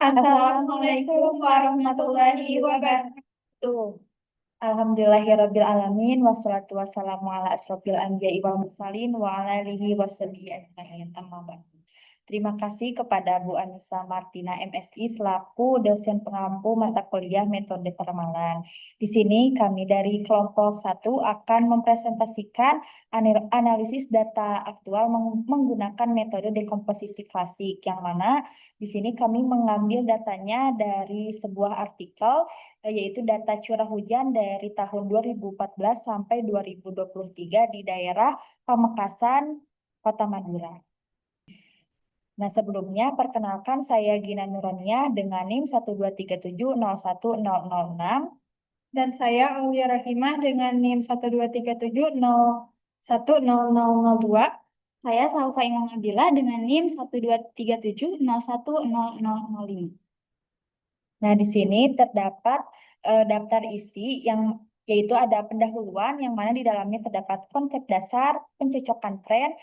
Assalamualaikum warahmatullahi wabarakatuh. Alhamdulillahirabbil alamin wassalatu wassalamu ala asrofil anbiya'i wal mursalin wa ala alihi washabihi ajmain. Amma ba'du. Terima kasih kepada Bu Anissa Martina MSI selaku dosen pengampu mata kuliah metode peramalan. Di sini kami dari kelompok 1 akan mempresentasikan analisis data aktual menggunakan metode dekomposisi klasik, yang mana di sini kami mengambil datanya dari sebuah artikel, yaitu data curah hujan dari tahun 2014 sampai 2023 di daerah Pamekasan, Kota Madura. Nah, sebelumnya perkenalkan saya Gina Nurania dengan NIM 123701006. Dan saya Aulia Rahimah dengan NIM 12370101002. Saya Saufa Imam Nabila dengan NIM 12370101005. Nah, di sini terdapat daftar isi yang yaitu ada pendahuluan yang mana di dalamnya terdapat konsep dasar, pencocokan tren,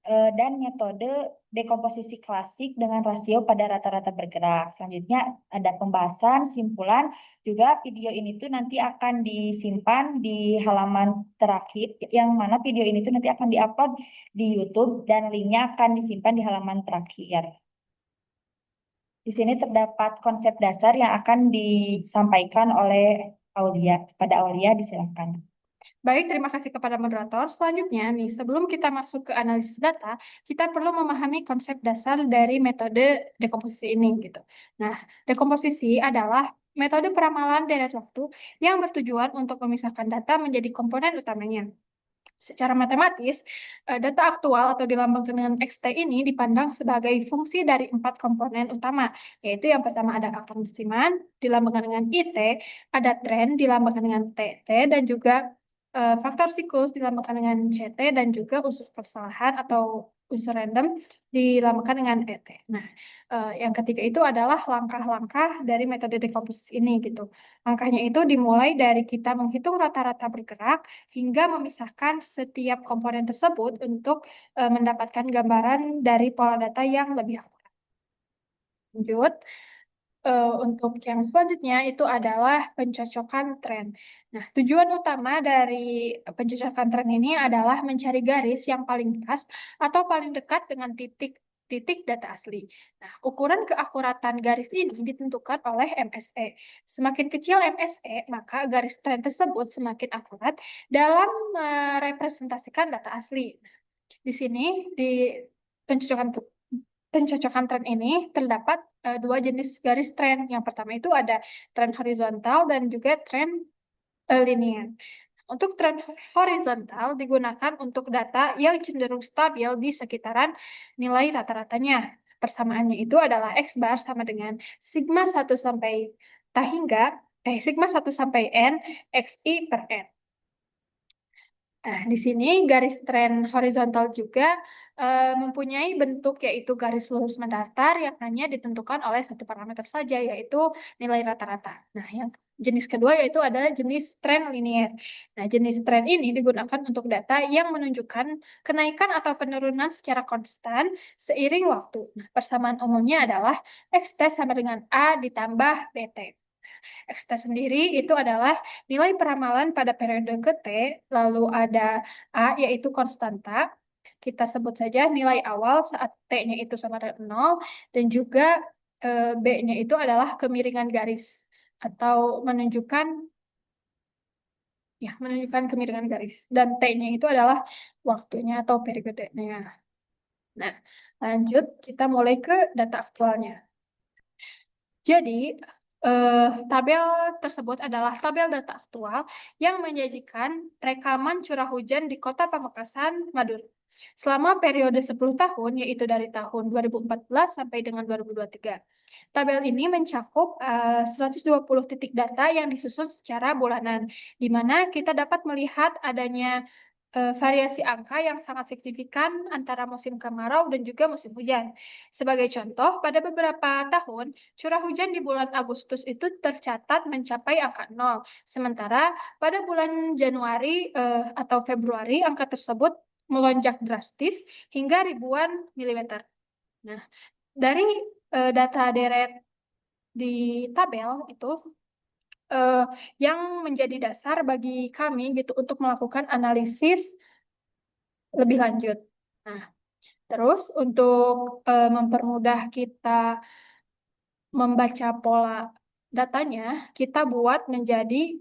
dan metode dekomposisi klasik dengan rasio pada rata-rata bergerak. Selanjutnya ada pembahasan, simpulan, juga video ini tuh nanti akan disimpan di halaman terakhir, yang mana video ini tuh nanti akan diupload di YouTube dan linknya akan disimpan di halaman terakhir. Di sini terdapat konsep dasar yang akan disampaikan oleh Aulia. Kepada Aulia, disilakan. Baik, terima kasih kepada moderator. Selanjutnya nih, sebelum kita masuk ke analisis data, kita perlu memahami konsep dasar dari metode dekomposisi ini gitu. Nah, dekomposisi adalah metode peramalan deret waktu yang bertujuan untuk memisahkan data menjadi komponen utamanya. Secara matematis, data aktual atau dilambangkan dengan XT ini dipandang sebagai fungsi dari 4 komponen utama, yaitu yang pertama ada angka musiman, dilambangkan dengan IT, ada tren, dilambangkan dengan TT, dan juga faktor siklus dilambangkan dengan CT, dan juga unsur kesalahan atau unsur random dilambangkan dengan ET. Nah, yang ketiga itu adalah langkah-langkah dari metode dekomposisi ini gitu. Langkahnya itu dimulai dari kita menghitung rata-rata bergerak hingga memisahkan setiap komponen tersebut untuk mendapatkan gambaran dari pola data yang lebih akurat. Lanjut. Untuk yang selanjutnya itu adalah pencocokan tren. Nah, tujuan utama dari pencocokan tren ini adalah mencari garis yang paling pas atau paling dekat dengan titik data asli. Nah, ukuran keakuratan garis ini ditentukan oleh MSE. Semakin kecil MSE, maka garis tren tersebut semakin akurat dalam merepresentasikan data asli. Nah, di sini di pencocokan tren ini terdapat dua jenis garis tren. Yang pertama itu ada tren horizontal dan juga tren linear. Untuk tren horizontal digunakan untuk data yang cenderung stabil di sekitaran nilai rata-ratanya. Persamaannya itu adalah X bar sama dengan sigma 1 sampai sigma 1 sampai N XI per N. Nah, di sini garis tren horizontal juga mempunyai bentuk yaitu garis lurus mendatar yang hanya ditentukan oleh satu parameter saja, yaitu nilai rata-rata. Nah, yang jenis kedua yaitu adalah jenis tren linear. Nah, jenis tren ini digunakan untuk data yang menunjukkan kenaikan atau penurunan secara konstan seiring waktu. Nah, persamaan umumnya adalah XT sama dengan A ditambah BT. XT sendiri itu adalah nilai peramalan pada periode ke T, lalu ada A yaitu konstanta, kita sebut saja nilai awal saat T-nya itu sama dengan 0, dan juga B-nya itu adalah kemiringan garis atau menunjukkan kemiringan garis, dan T-nya itu adalah waktunya atau periodenya. Nah, lanjut kita mulai ke data aktualnya. Jadi, tabel tersebut adalah tabel data aktual yang menyajikan rekaman curah hujan di Kota Pamekasan, Madura selama periode 10 tahun, yaitu dari tahun 2014 sampai dengan 2023. Tabel ini mencakup 120 titik data yang disusun secara bulanan, di mana kita dapat melihat adanya variasi angka yang sangat signifikan antara musim kemarau dan juga musim hujan. Sebagai contoh, pada beberapa tahun, curah hujan di bulan Agustus itu tercatat mencapai angka 0. Sementara pada bulan Januari atau Februari, angka tersebut melonjak drastis hingga ribuan milimeter. Nah, dari data deret di tabel itu yang menjadi dasar bagi kami gitu untuk melakukan analisis lebih lanjut. Nah, terus untuk mempermudah kita membaca pola datanya, kita buat menjadi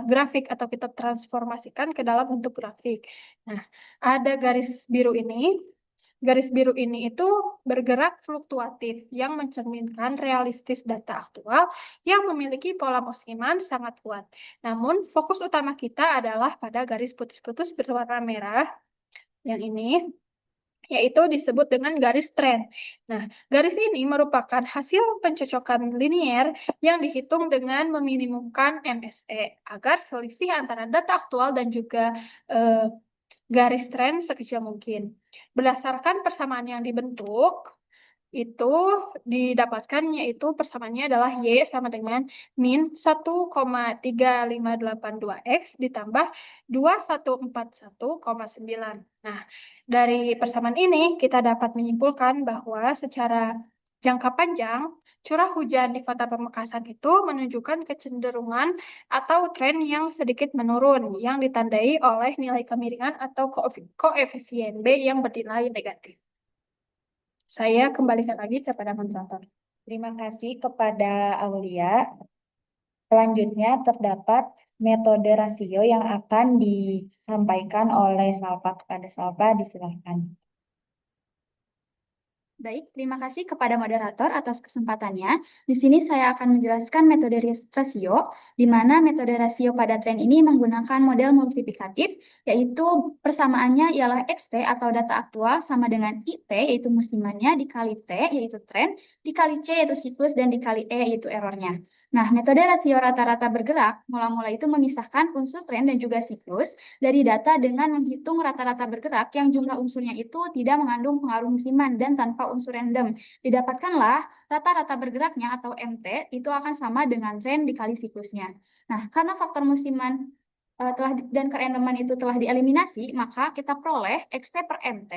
grafik atau kita transformasikan ke dalam bentuk grafik. Nah, ada garis biru ini. Garis biru ini itu bergerak fluktuatif yang mencerminkan realistis data aktual yang memiliki pola musiman sangat kuat. Namun, fokus utama kita adalah pada garis putus-putus berwarna merah yang ini, yaitu disebut dengan garis tren. Nah, garis ini merupakan hasil pencocokan linier yang dihitung dengan meminimumkan MSE agar selisih antara data aktual dan juga garis tren sekecil mungkin. Berdasarkan persamaan yang dibentuk, itu didapatkan yaitu persamaannya adalah Y sama dengan min 1,3582X ditambah 2141,9. Nah, dari persamaan ini kita dapat menyimpulkan bahwa secara jangka panjang, curah hujan di Kota Pamekasan itu menunjukkan kecenderungan atau tren yang sedikit menurun yang ditandai oleh nilai kemiringan atau koefisien B yang bernilai negatif. Saya kembalikan lagi kepada moderator. Terima kasih kepada Aulia. Selanjutnya terdapat metode rasio yang akan disampaikan oleh Salpa kepada Salpa. Disilahkan. Baik, terima kasih kepada moderator atas kesempatannya. Di sini saya akan menjelaskan metode rasio, di mana metode rasio pada tren ini menggunakan model multiplikatif, yaitu persamaannya ialah XT atau data aktual sama dengan IT, yaitu musimannya, dikali T, yaitu tren, dikali C, yaitu siklus, dan dikali E, yaitu errornya. Nah, metode rasio rata-rata bergerak mula-mula itu memisahkan unsur tren dan juga siklus dari data dengan menghitung rata-rata bergerak yang jumlah unsurnya itu tidak mengandung pengaruh musiman dan tanpa unsur random. Didapatkanlah rata-rata bergeraknya atau MT itu akan sama dengan tren dikali siklusnya. Nah, karena faktor musiman dan kerandoman itu telah dieliminasi, maka kita peroleh XT per MT,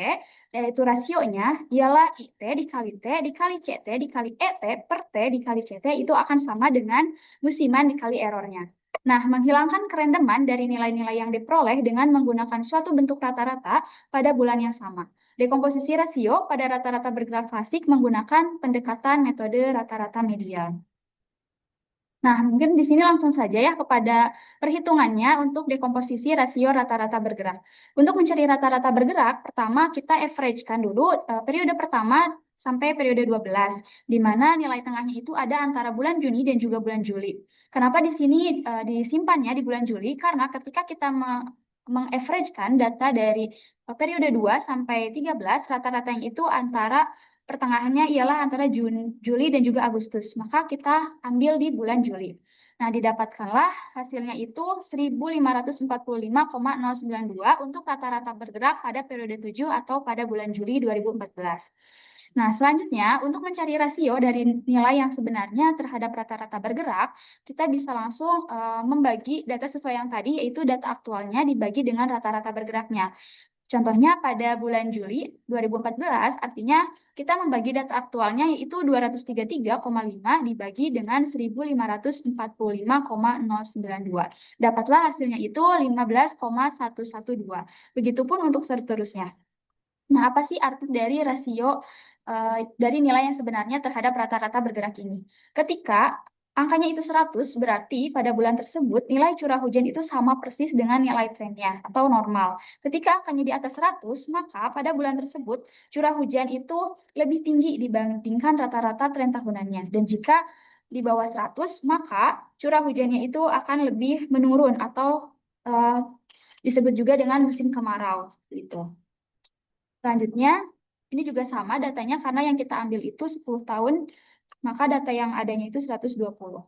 yaitu rasionya ialah IT dikali T dikali CT dikali ET per T dikali CT itu akan sama dengan musiman dikali errornya. Nah, menghilangkan kerandoman dari nilai-nilai yang diperoleh dengan menggunakan suatu bentuk rata-rata pada bulan yang sama. Dekomposisi rasio pada rata-rata bergerak klasik menggunakan pendekatan metode rata-rata medial. Nah, mungkin di sini langsung saja ya kepada perhitungannya untuk dekomposisi rasio rata-rata bergerak. Untuk mencari rata-rata bergerak, pertama kita average-kan dulu periode pertama sampai periode 12, di mana nilai tengahnya itu ada antara bulan Juni dan juga bulan Juli. Kenapa di sini disimpannya di bulan Juli? Karena ketika kita mengaverage-kan data dari periode 2 sampai 13, rata-ratanya itu antara pertengahannya ialah antara Juli dan juga Agustus. Maka kita ambil di bulan Juli. Nah, didapatkanlah hasilnya itu 1545,092 untuk rata-rata bergerak pada periode 7 atau pada bulan Juli 2014. Nah, selanjutnya untuk mencari rasio dari nilai yang sebenarnya terhadap rata-rata bergerak, kita bisa langsung membagi data sesuai yang tadi, yaitu data aktualnya dibagi dengan rata-rata bergeraknya. Contohnya pada bulan Juli 2014, artinya kita membagi data aktualnya yaitu 233,5 dibagi dengan 1545,092. Dapatlah hasilnya itu 15,112. Begitupun untuk seterusnya. Nah, apa sih arti dari rasio dari nilai yang sebenarnya terhadap rata-rata bergerak ini? Ketika angkanya itu 100, berarti pada bulan tersebut nilai curah hujan itu sama persis dengan nilai trennya atau normal. Ketika angkanya di atas 100, maka pada bulan tersebut curah hujan itu lebih tinggi dibandingkan rata-rata tren tahunannya. Dan jika di bawah 100, maka curah hujannya itu akan lebih menurun atau disebut juga dengan musim kemarau gitu. Selanjutnya, ini juga sama datanya karena yang kita ambil itu 10 tahun, maka data yang adanya itu 120.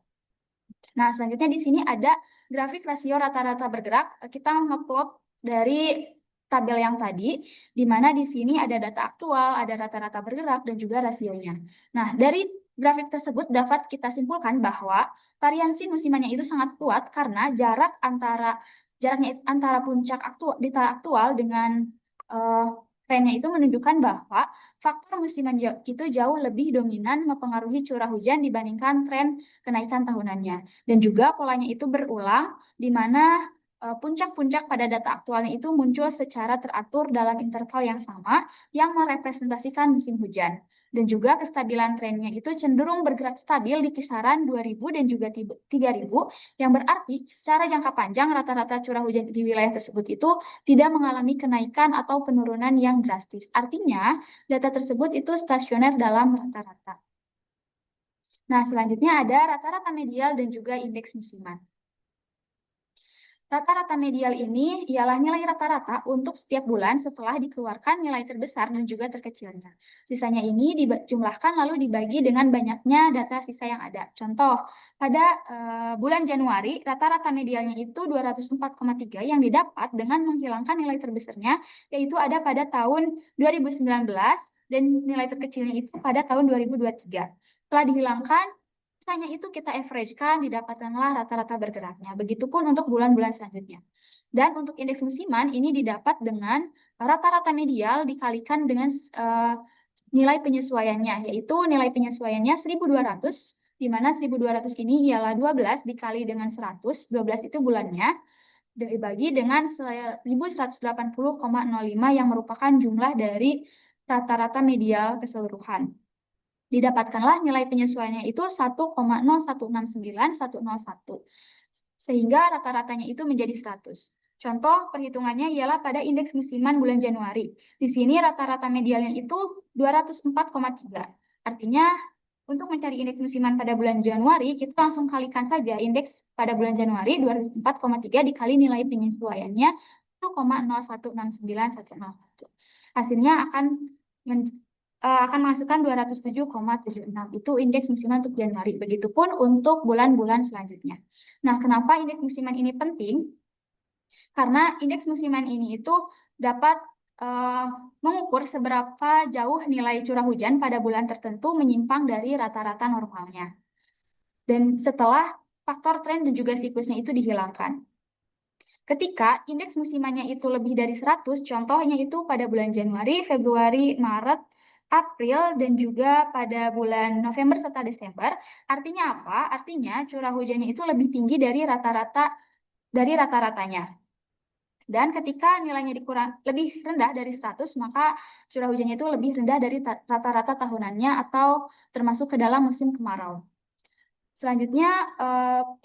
Nah, selanjutnya di sini ada grafik rasio rata-rata bergerak. Kita ngeplot dari tabel yang tadi, di mana di sini ada data aktual, ada rata-rata bergerak, dan juga rasionya. Nah, dari grafik tersebut dapat kita simpulkan bahwa variansi musimannya itu sangat kuat karena jaraknya antara puncak data aktual dengan trennya itu menunjukkan bahwa faktor musiman itu jauh lebih dominan mempengaruhi curah hujan dibandingkan tren kenaikan tahunannya. Dan juga polanya itu berulang, di mana puncak-puncak pada data aktualnya itu muncul secara teratur dalam interval yang sama yang merepresentasikan musim hujan. Dan juga kestabilan trennya itu cenderung bergerak stabil di kisaran 2000 dan juga 3000, yang berarti secara jangka panjang rata-rata curah hujan di wilayah tersebut itu tidak mengalami kenaikan atau penurunan yang drastis. Artinya, data tersebut itu stasioner dalam rata-rata. Nah, selanjutnya ada rata-rata medial dan juga indeks musiman. Rata-rata medial ini ialah nilai rata-rata untuk setiap bulan setelah dikeluarkan nilai terbesar dan juga terkecilnya. Sisanya ini dijumlahkan lalu dibagi dengan banyaknya data sisa yang ada. Contoh, pada bulan Januari, rata-rata medialnya itu 204,3 yang didapat dengan menghilangkan nilai terbesarnya, yaitu ada pada tahun 2019 dan nilai terkecilnya itu pada tahun 2023. Setelah dihilangkan, sisanya itu kita average-kan, didapatkanlah rata-rata bergeraknya. Begitupun untuk bulan-bulan selanjutnya. Dan untuk indeks musiman ini didapat dengan rata-rata medial dikalikan dengan nilai penyesuaiannya, yaitu nilai penyesuaiannya 1200, di mana 1200 ini ialah 12 dikali dengan 100, 12 itu bulannya, dibagi dengan 1180,05 yang merupakan jumlah dari rata-rata medial keseluruhan. Didapatkanlah nilai penyesuaiannya itu 1,0169101, sehingga rata-ratanya itu menjadi 100. Contoh perhitungannya ialah pada indeks musiman bulan Januari. Di sini rata-rata medialnya itu 204,3. Artinya untuk mencari indeks musiman pada bulan Januari, kita langsung kalikan saja indeks pada bulan Januari 204,3 dikali nilai penyesuaiannya 1,0169101. Hasilnya akan menghasilkan 207,76. Itu indeks musiman untuk Januari. Begitupun untuk bulan-bulan selanjutnya. Nah, kenapa indeks musiman ini penting? Karena indeks musiman ini itu dapat mengukur seberapa jauh nilai curah hujan pada bulan tertentu menyimpang dari rata-rata normalnya. Dan setelah faktor tren dan juga siklusnya itu dihilangkan. Ketika indeks musimannya itu lebih dari 100, contohnya itu pada bulan Januari, Februari, Maret, April, dan juga pada bulan November serta Desember, artinya apa? Artinya curah hujannya itu lebih tinggi dari rata-ratanya. Dan ketika nilainya lebih rendah dari 100, maka curah hujannya itu lebih rendah dari rata-rata tahunannya atau termasuk ke dalam musim kemarau. Selanjutnya,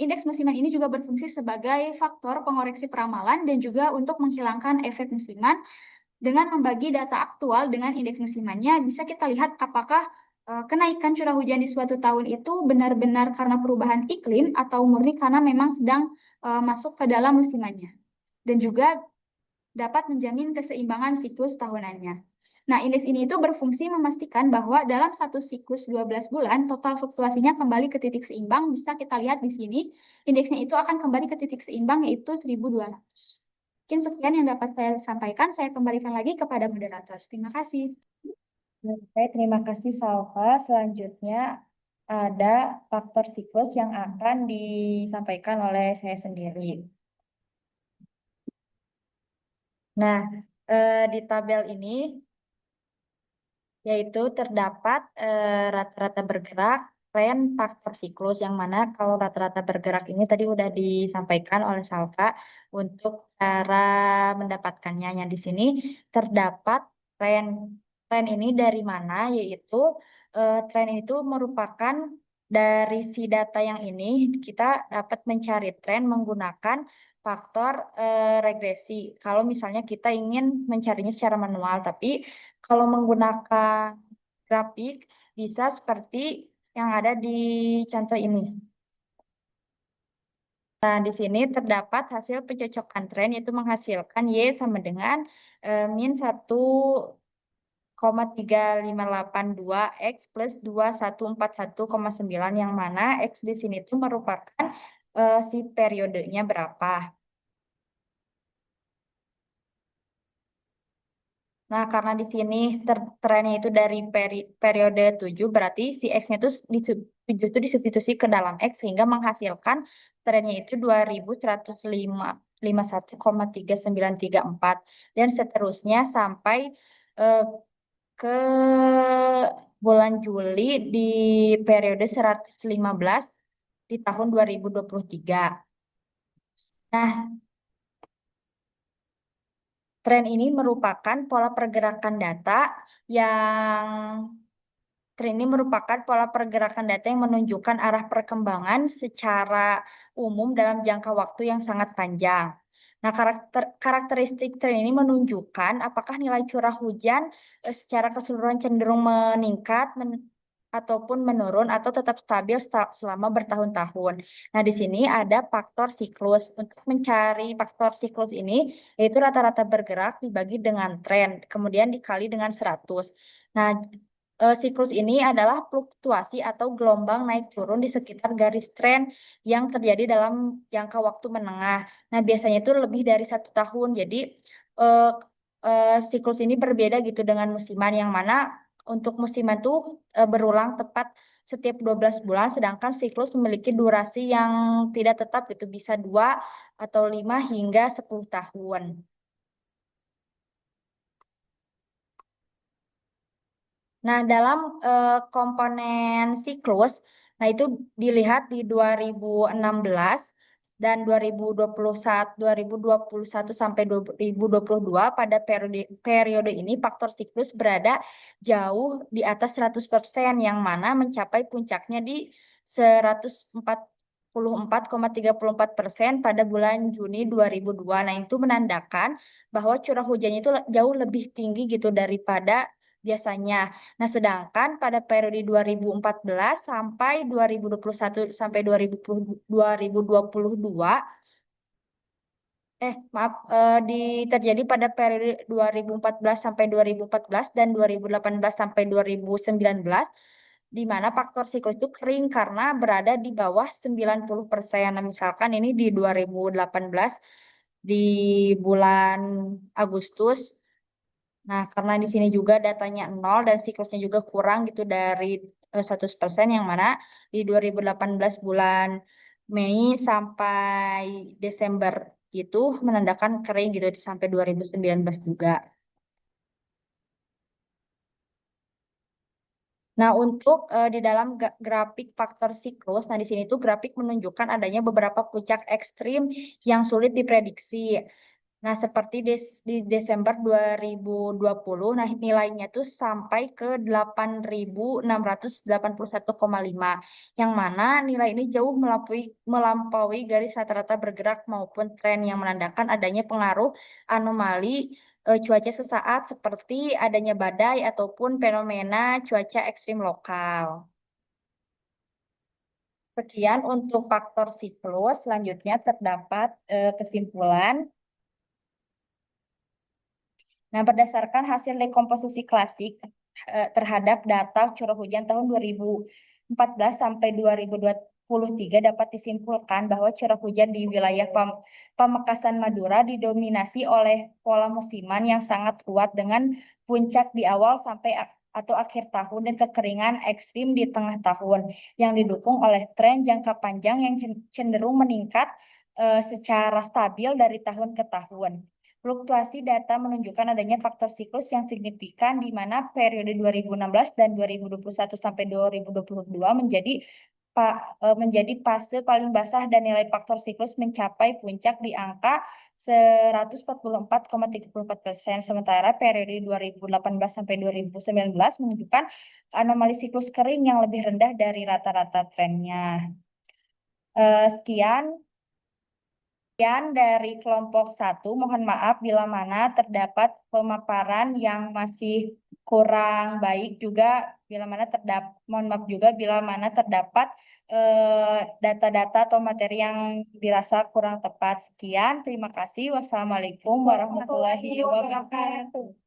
indeks musiman ini juga berfungsi sebagai faktor pengoreksi peramalan dan juga untuk menghilangkan efek musiman. Dengan membagi data aktual dengan indeks musimannya, bisa kita lihat apakah kenaikan curah hujan di suatu tahun itu benar-benar karena perubahan iklim atau murni karena memang sedang masuk ke dalam musimannya. Dan juga dapat menjamin keseimbangan siklus tahunannya. Nah, indeks ini itu berfungsi memastikan bahwa dalam satu siklus 12 bulan, total fluktuasinya kembali ke titik seimbang. Bisa kita lihat di sini, indeksnya itu akan kembali ke titik seimbang, yaitu 1200. Mungkin sekian yang dapat saya sampaikan. Saya kembalikan lagi kepada moderator. Terima kasih. Baik, terima kasih Salva. Selanjutnya ada faktor siklus yang akan disampaikan oleh saya sendiri. Nah, di tabel ini yaitu terdapat rata-rata bergerak, tren, faktor siklus, yang mana kalau rata-rata bergerak ini tadi udah disampaikan oleh Salva untuk cara mendapatkannya. Yang di sini terdapat tren ini dari mana, yaitu tren itu merupakan dari si data yang ini kita dapat mencari tren menggunakan faktor regresi. Kalau misalnya kita ingin mencarinya secara manual, tapi kalau menggunakan grafik bisa seperti yang ada di contoh ini. Nah, di sini terdapat hasil pencocokan tren, yaitu menghasilkan Y sama dengan min 1,3582 X plus 2141,9, yang mana X di sini itu merupakan si periodenya berapa. Nah, karena di sini trennya itu dari periode 7, berarti si X-nya itu 7 itu disubstitusi ke dalam X, sehingga menghasilkan trennya itu 2151,3934. Dan seterusnya sampai eh, ke bulan Juli di periode 115 di tahun 2023. Nah, tren ini merupakan pola pergerakan data yang Tren ini merupakan pola pergerakan data yang menunjukkan arah perkembangan secara umum dalam jangka waktu yang sangat panjang. Nah, karakteristik tren ini menunjukkan apakah nilai curah hujan secara keseluruhan cenderung meningkat ataupun menurun atau tetap stabil selama bertahun-tahun. Nah, di sini ada faktor siklus. Untuk mencari faktor siklus ini, yaitu rata-rata bergerak dibagi dengan tren, kemudian dikali dengan 100. Nah, siklus ini adalah fluktuasi atau gelombang naik turun di sekitar garis tren yang terjadi dalam jangka waktu menengah. Nah, biasanya itu lebih dari 1 tahun. Jadi, eh, siklus ini berbeda gitu dengan musiman, yang mana untuk musiman tuh berulang tepat setiap 12 bulan, sedangkan siklus memiliki durasi yang tidak tetap gitu, bisa 2 atau 5 hingga 10 tahun. Nah, dalam komponen siklus, nah itu dilihat di 2016 dan 2021 sampai 2022. Pada periode ini faktor siklus berada jauh di atas 100%, yang mana mencapai puncaknya di 144,34% pada bulan Juni 2002. Nah, itu menandakan bahwa curah hujannya itu jauh lebih tinggi gitu daripada biasanya. Nah, sedangkan pada periode 2014 sampai 2021 sampai 2022, maaf, terjadi pada periode 2014 sampai 2014 dan 2018 sampai 2019, di mana faktor siklus itu kering karena berada di bawah 90%. Nah, misalkan ini di 2018 di bulan Agustus. Nah, karena di sini juga datanya 0 dan siklusnya juga kurang gitu dari 100%, yang mana di 2018 bulan Mei sampai Desember itu menandakan kering gitu sampai 2019 juga. Nah, untuk di dalam grafik faktor siklus, nah di sini tuh grafik menunjukkan adanya beberapa puncak ekstrim yang sulit diprediksi. Nah, seperti di Desember 2020, nah nilainya tuh sampai ke 8.681,5, yang mana nilai ini jauh melampaui garis rata-rata bergerak maupun tren, yang menandakan adanya pengaruh anomali cuaca sesaat seperti adanya badai ataupun fenomena cuaca ekstrim lokal. Sekian untuk faktor siklus. Selanjutnya terdapat kesimpulan. Nah, berdasarkan hasil dekomposisi klasik terhadap data curah hujan tahun 2014 sampai 2023, dapat disimpulkan bahwa curah hujan di wilayah Pamekasan Madura didominasi oleh pola musiman yang sangat kuat dengan puncak di awal sampai atau akhir tahun dan kekeringan ekstrim di tengah tahun, yang didukung oleh tren jangka panjang yang cenderung meningkat secara stabil dari tahun ke tahun. Fluktuasi data menunjukkan adanya faktor siklus yang signifikan, di mana periode 2016 dan 2021 sampai 2022 menjadi fase paling basah, dan nilai faktor siklus mencapai puncak di angka 144,34%. Sementara periode 2018 sampai 2019 menunjukkan anomali siklus kering yang lebih rendah dari rata-rata trennya. Sekian dari kelompok 1. Mohon maaf bila mana terdapat pemaparan yang masih kurang baik, juga bila mana mohon maaf juga bila mana terdapat data-data atau materi yang dirasa kurang tepat. Sekian, terima kasih. Wassalamualaikum warahmatullahi wabarakatuh.